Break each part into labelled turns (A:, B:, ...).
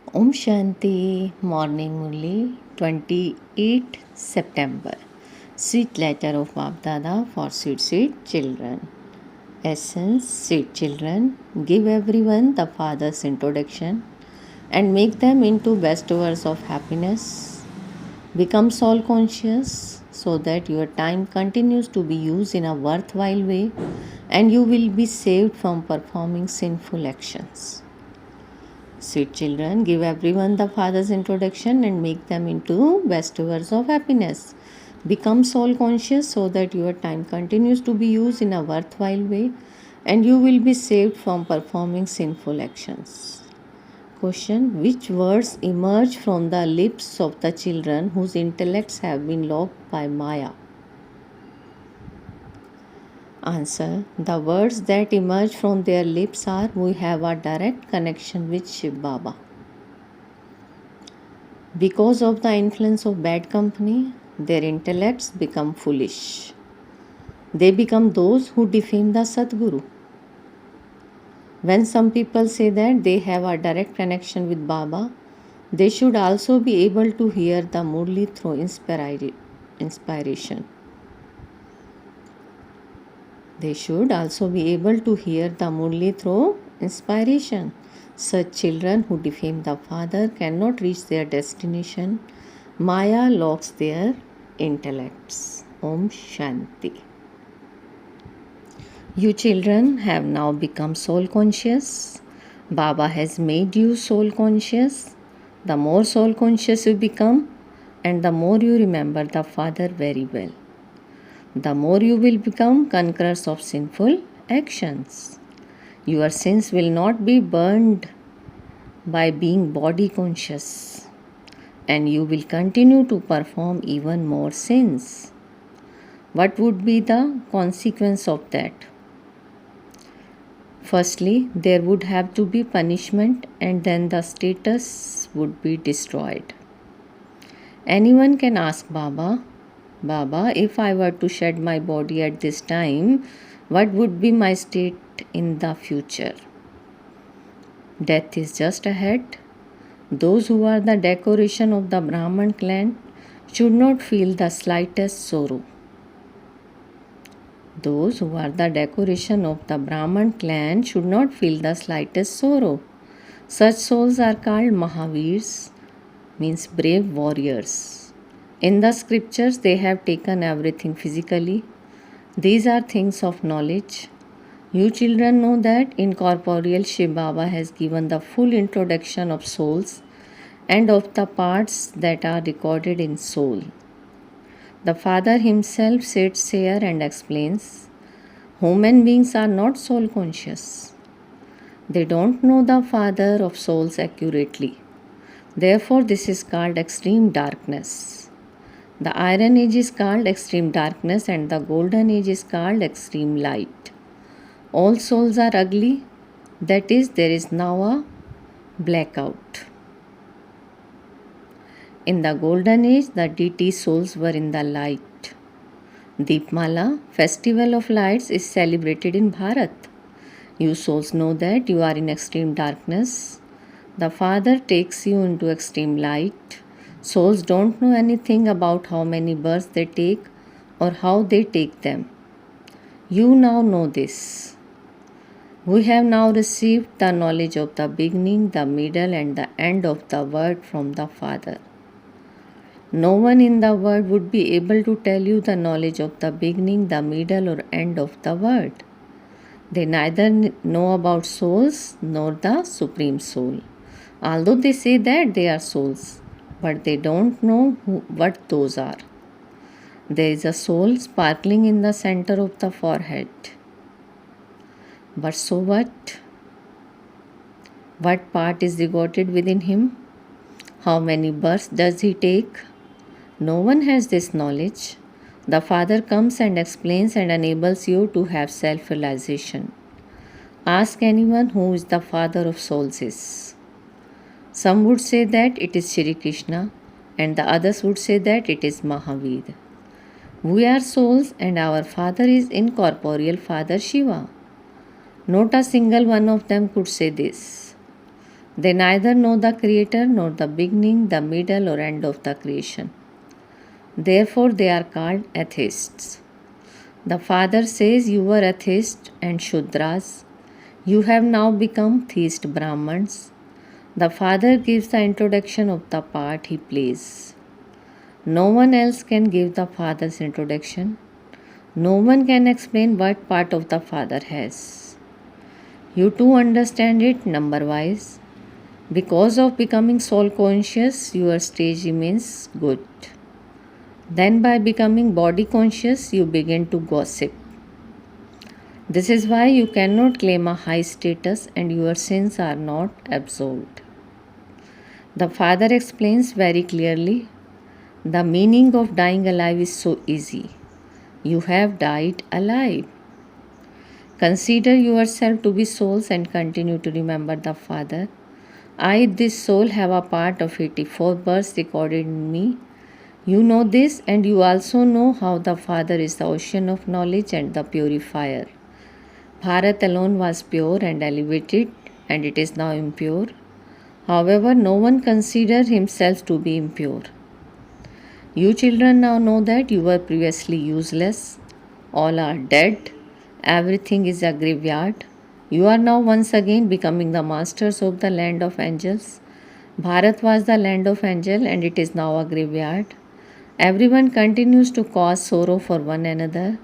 A: Om Shanti, Morning Murli, 28 September. Sweet letter of Bap Dada for sweet children. Essence, sweet children, give everyone the Father's introduction and make them into bestowers of happiness. Become soul conscious so that your time continues to be used in a worthwhile way and you will be saved from performing sinful actions. Sweet children, give everyone the Father's introduction and make them into bestowers of happiness. Become soul conscious so that your time continues to be used in a worthwhile way and you will be saved from performing sinful actions. Question: which words emerge from the lips of the children whose intellects have been locked by Maya? Answer: the words that emerge from their lips are "We have a direct connection with Shiv Baba." Because of the influence of bad company, their intellects become foolish. They become those who defame the Sadguru. When some people say that they have a direct connection with Baba, they should also be able to hear the Murli through inspiration. They should also be able to hear the Murli through inspiration. Such children who defame the Father cannot reach their destination. Maya locks their intellects. Om Shanti. You children have now become soul conscious. Baba has made you soul conscious. The more soul conscious you become, and the more you remember the Father very well, the more you will become conquerors of sinful actions. Your sins will not be burned by being body conscious, and you will continue to perform even more sins. What would be the consequence of that? Firstly, there would have to be punishment, and then the status would be destroyed. Anyone can ask Baba, Baba, if I were to shed my body at this time, what would be my state in the future? Death is just ahead. Those who are the decoration of the Brahman clan should not feel the slightest sorrow. Those who are the decoration of the Brahman clan should not feel the slightest sorrow. Such souls are called Mahavirs, means brave warriors. In the scriptures, they have taken everything physically. These are things of knowledge. You children know that incorporeal Shiv Baba has given the full introduction of souls and of the parts that are recorded in soul. The Father himself sits here and explains, human beings are not soul conscious. They don't know the Father of souls accurately. Therefore, this is called extreme darkness. The Iron Age is called extreme darkness and the Golden Age is called extreme light. All souls are ugly, that is, there is now a blackout. In the Golden Age, the deity souls were in the light. Deepmala, Festival of Lights, is celebrated in Bharat. You souls know that you are in extreme darkness. The Father takes you into extreme light. Souls don't know anything about how many births they take or how they take them. You now know this. We have now received the knowledge of the beginning, the middle, and the end of the word from the Father. No one in the world would be able to tell you the knowledge of the beginning, the middle, or end of the word. They neither know about souls nor the Supreme Soul. Although they say that they are souls, but they don't know what those are. There is a soul sparkling in the center of the forehead. But so what? What part is devoted within him? How many births does he take? No one has this knowledge. The Father comes and explains and enables you to have self-realization. Ask anyone who is the Father of souls is. Some would say that it is Shri Krishna and the others would say that it is Mahavir. We are souls and our Father is incorporeal Father Shiva. Not a single one of them could say this. They neither know the Creator nor the beginning, the middle, or end of the creation. Therefore, they are called atheists. The Father says, "You were atheists and Shudras. You have now become theist Brahmins." The Father gives the introduction of the part he plays. No one else can give the Father's introduction. No one can explain what part of the Father has. You too understand it number wise. Because of becoming soul conscious, your stage remains good. Then, by becoming body conscious, you begin to gossip. This is why you cannot claim a high status and your sins are not absolved. The Father explains very clearly, the meaning of dying alive is so easy. You have died alive. Consider yourself to be souls and continue to remember the Father. I, this soul, have a part of 84 births recorded in me. You know this, and you also know how the Father is the ocean of knowledge and the purifier. Bharat alone was pure and elevated, and it is now impure. However, no one considers himself to be impure. You children now know that you were previously useless. All are dead. Everything is a graveyard. You are now once again becoming the masters of the land of angels. Bharat was the land of angels and it is now a graveyard. Everyone continues to cause sorrow for one another.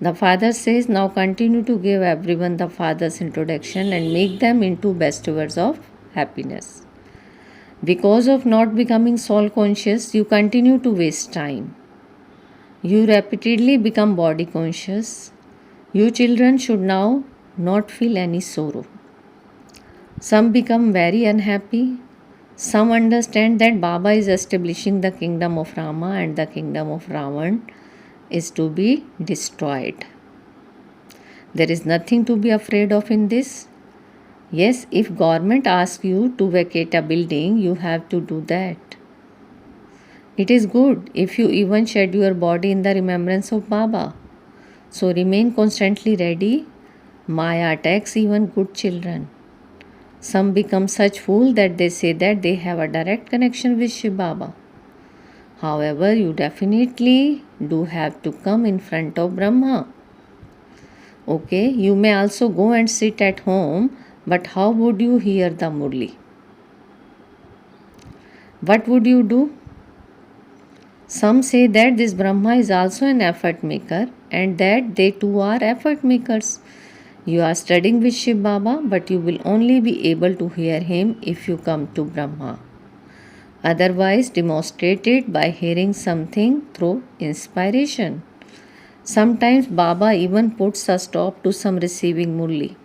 A: The Father says, now continue to give everyone the Father's introduction and make them into bestowers of happiness. Because of not becoming soul conscious, you continue to waste time. You repeatedly become body conscious. You children should now not feel any sorrow. Some become very unhappy. Some understand that Baba is establishing the kingdom of Rama and the kingdom of Ravan is to be destroyed. There is nothing to be afraid of in this. Yes, if government asks you to vacate a building, you have to do that. It is good if you even shed your body in the remembrance of Baba. So remain constantly ready. Maya attacks even good children. Some become such fools that they say that they have a direct connection with Shiv Baba. However, you definitely do have to come in front of Brahma. Okay, you may also go and sit at home, but how would you hear the Murli? What would you do? Some say that this Brahma is also an effort maker and that they too are effort makers. You are studying with Shiv Baba, but you will only be able to hear him if you come to Brahma. Otherwise, demonstrate it by hearing something through inspiration. Sometimes Baba even puts a stop to some receiving Murli.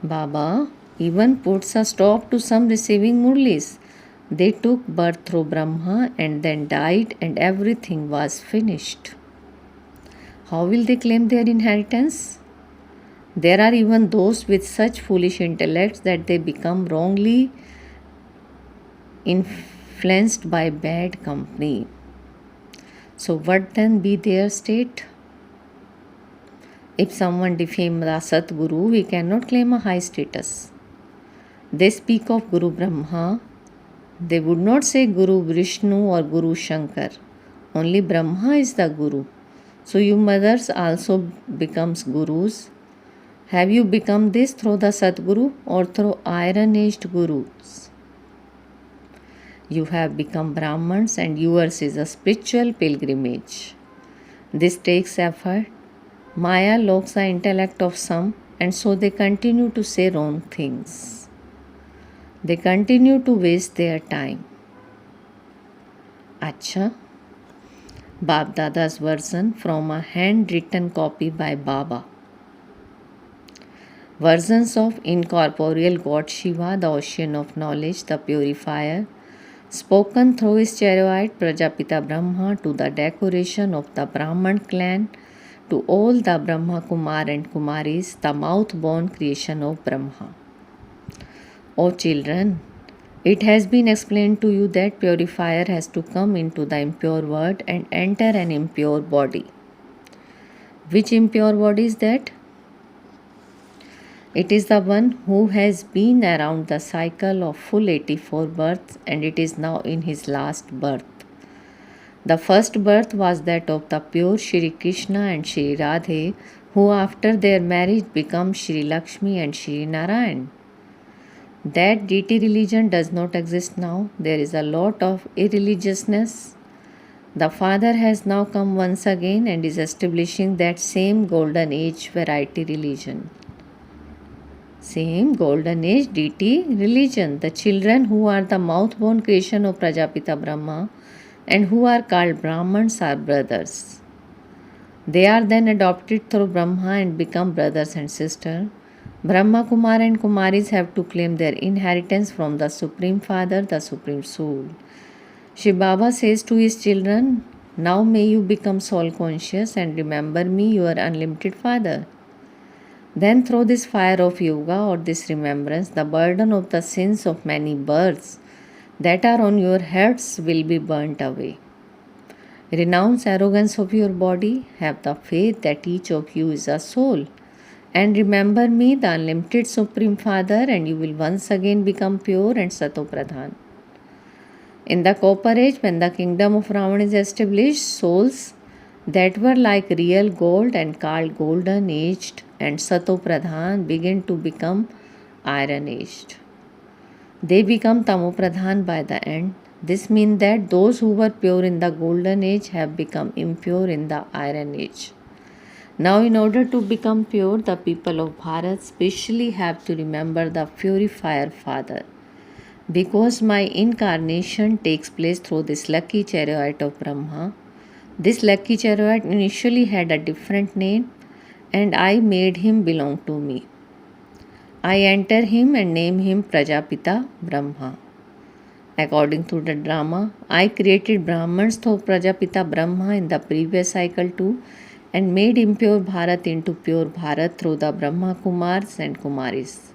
A: Baba even puts a stop to some receiving Murlis. They took birth through Brahma and then died, and everything was finished. How will they claim their inheritance? There are even those with such foolish intellects that they become wrongly influenced by bad company. So, what then be their state? If someone defames the Satguru, we cannot claim a high status. They speak of Guru Brahma. They would not say Guru Vishnu or Guru Shankar. Only Brahma is the Guru. So you mothers also becomes gurus. Have you become this through the Sadguru or through iron-aged gurus? You have become Brahmins and yours is a spiritual pilgrimage. This takes effort. Maya locks the intellect of some and so they continue to say wrong things. They continue to waste their time. Acha. Bab Dada's version from a handwritten copy by Baba. Versions of incorporeal God Shiva, the ocean of knowledge, the purifier, spoken through his chariot Prajapita Brahma to the decoration of the Brahman clan, to all the Brahma Kumar and Kumaris, the mouth-born creation of Brahma. O children, it has been explained to you that purifier has to come into the impure world and enter an impure body. Which impure body is that? It is the one who has been around the cycle of full 84 births, and it is now in his last birth. The first birth was that of the pure Shri Krishna and Shri Radhe, who after their marriage become Shri Lakshmi and Shri Narayan. That deity religion does not exist now. There is a lot of irreligiousness. The Father has now come once again and is establishing that same golden age variety religion. Same golden age deity religion. The children who are the mouth-born creation of Prajapita Brahma and who are called Brahmans are brothers. They are then adopted through Brahma and become brothers and sisters. Brahma Kumar and Kumaris have to claim their inheritance from the Supreme Father, the Supreme Soul. Shiv Baba says to his children, now may you become soul conscious and remember me, your unlimited Father. Then through this fire of yoga or this remembrance, the burden of the sins of many births that are on your heads will be burnt away. Renounce arrogance of your body, have the faith that each of you is a soul. And remember me, the unlimited Supreme Father, and you will once again become pure and Satopradhan. In the Copper Age, when the kingdom of Ravan is established, souls that were like real gold and called golden aged and Satopradhan begin to become iron aged. They become Tamopradhan by the end. This means that those who were pure in the golden age have become impure in the iron age. Now, in order to become pure, the people of Bharat specially have to remember the purifier Father. Because my incarnation takes place through this lucky chariot of Brahma, this lucky chariot initially had a different name and I made him belong to me. I enter him and name him Prajapita Brahma. According to the drama, I created Brahmans through Prajapita Brahma in the previous cycle too and made impure Bharat into pure Bharat through the Brahma Kumars and Kumaris.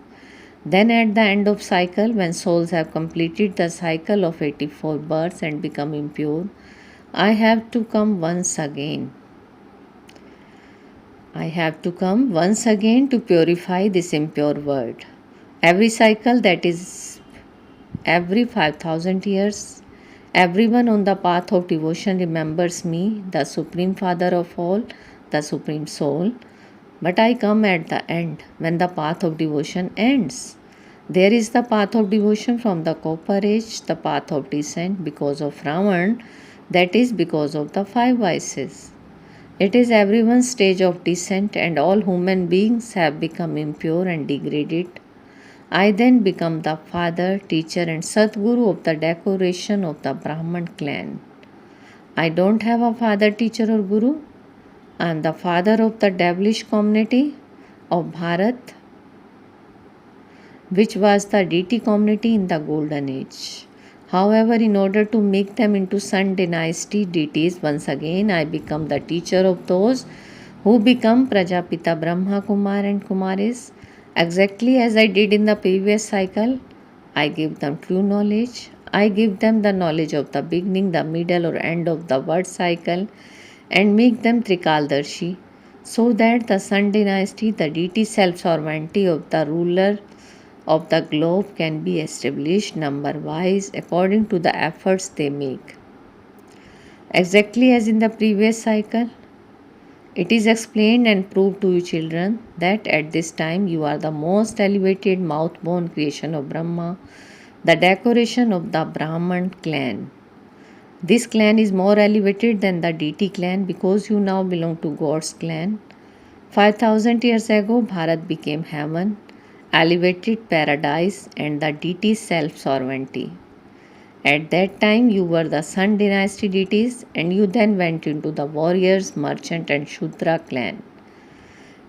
A: Then at the end of cycle, when souls have completed the cycle of 84 births and become impure, I have to come once again. I have to come once again to purify this impure world. Every cycle, that is every 5000 years, everyone on the path of devotion remembers me, the Supreme Father of all, the Supreme Soul. But I come at the end, when the path of devotion ends. There is the path of devotion from the Copper Age, the path of descent because of Ravan, that is because of the 5 vices. It is everyone's stage of descent and all human beings have become impure and degraded. I then become the father, teacher and Sadguru of the decoration of the Brahman clan. I don't have a father, teacher or guru. I am the father of the devilish community of Bharat, which was the deity community in the golden age. However, in order to make them into Sun dynasty deities, once again I become the teacher of those who become Prajapita Brahma Kumar and Kumaris. Exactly as I did in the previous cycle, I give them true knowledge. I give them the knowledge of the beginning, the middle or end of the word cycle and make them Trikaldarshi, so that the Sun dynasty, the deity self-sovereignty of the ruler of the globe can be established number-wise according to the efforts they make. Exactly as in the previous cycle, it is explained and proved to you children that at this time you are the most elevated mouth-born creation of Brahma, the decoration of the Brahman clan. This clan is more elevated than the deity clan because you now belong to God's clan. 5000 years ago, Bharat became heaven, elevated paradise and the deity's self-sovereignty. At that time, you were the Sun dynasty deities and you then went into the warriors, merchant and Shudra clan.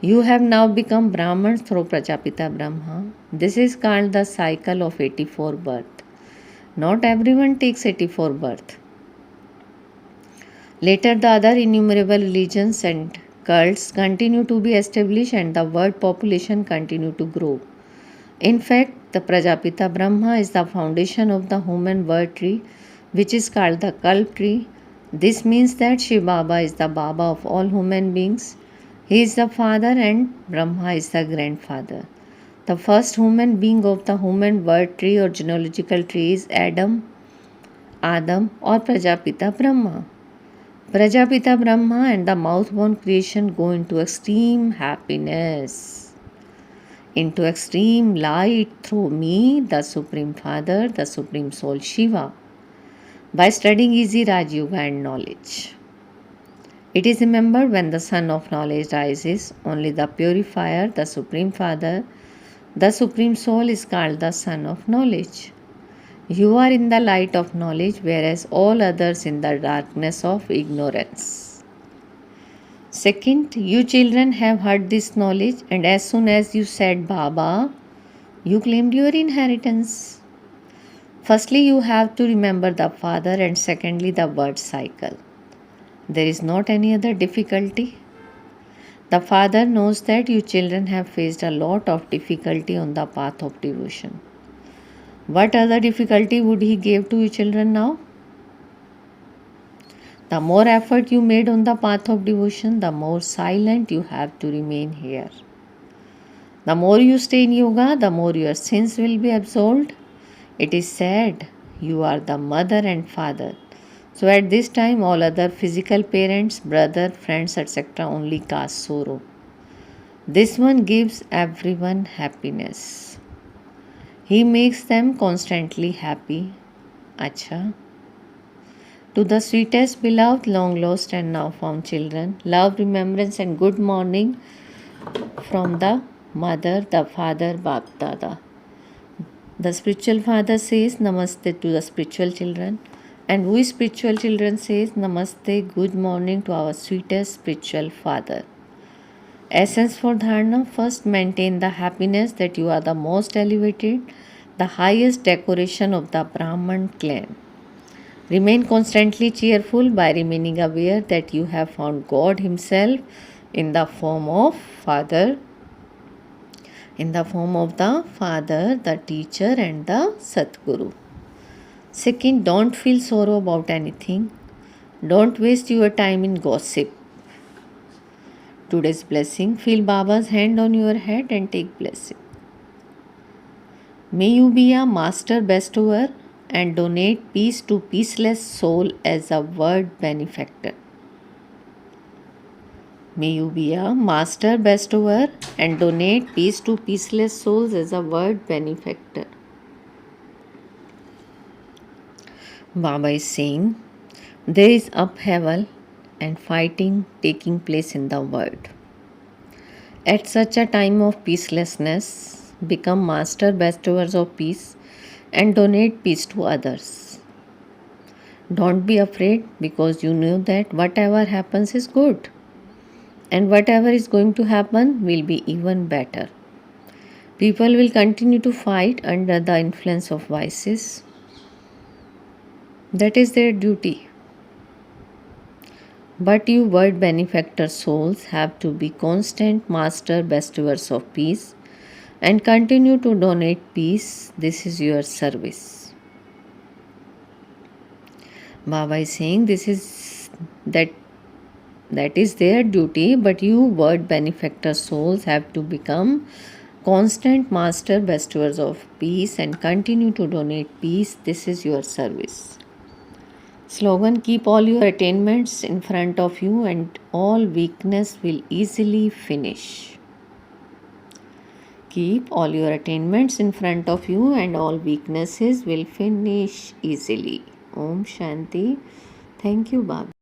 A: You have now become Brahmans through Prajapita Brahma. This is called the cycle of 84 birth. Not everyone takes 84 birth. Later, the other innumerable religions and cults continue to be established and the world population continue to grow. In fact, the Prajapita Brahma is the foundation of the human birth tree, which is called the Kalp tree. This means that Shiv Baba is the Baba of all human beings. He is the father and Brahma is the grandfather. The first human being of the human word tree or genealogical tree is Adam or Prajapita Brahma. Prajapita Brahma and the mouth-born creation go into extreme happiness, into extreme light through me, the Supreme Father, the Supreme Soul Shiva, by studying easy Raj Yoga and knowledge. It is remembered when the sun of knowledge rises, only the purifier, the Supreme Father, the Supreme Soul is called the Son of Knowledge. You are in the light of knowledge, whereas all others in the darkness of ignorance. Second, you children have heard this knowledge, and as soon as you said Baba, you claimed your inheritance. Firstly, you have to remember the Father, and secondly, the word cycle. There is not any other difficulty. The Father knows that you children have faced a lot of difficulty on the path of devotion. What other difficulty would He give to you children now? The more effort you made on the path of devotion, the more silent you have to remain here. The more you stay in yoga, the more your sins will be absolved. It is said, you are the mother and father. So at this time, all other physical parents, brother, friends, etc. only cause sorrow. This one gives everyone happiness. He makes them constantly happy. Acha. To the sweetest, beloved, long lost and now found children, love, remembrance and good morning from the mother, the father, Bap Dada. The spiritual father says Namaste to the spiritual children, and we spiritual children says Namaste, good morning to our sweetest spiritual father. Essence for Dharana: first maintain the happiness that you are the most elevated, the highest decoration of the Brahman clan. Remain constantly cheerful by remaining aware that you have found God Himself in the form of Father, the teacher and the Satguru. Second, don't feel sorrow about anything. Don't waste your time in gossip. Today's blessing: feel Baba's hand on your head and take blessing. May you be a master bestower and donate peace to peaceless soul as a word benefactor. May you be a master bestower and donate peace to peaceless souls as a word benefactor. Baba is saying, there is upheaval and fighting taking place in the world. At such a time of peacelessness, become master bestowers of peace and donate peace to others. Don't be afraid, because you know that whatever happens is good, and whatever is going to happen will be even better. People will continue to fight under the influence of vices. That is their duty. But you word benefactor souls have to be constant master bestowers of peace and continue to donate peace. This is your service. Baba is saying this is that is their duty, but you word benefactor souls have to become constant master bestowers of peace and continue to donate peace. This is your service. Slogan: keep all your attainments in front of you and all weakness will easily finish. Keep all your attainments in front of you and all weaknesses will finish easily. Om Shanti. Thank you, Baba.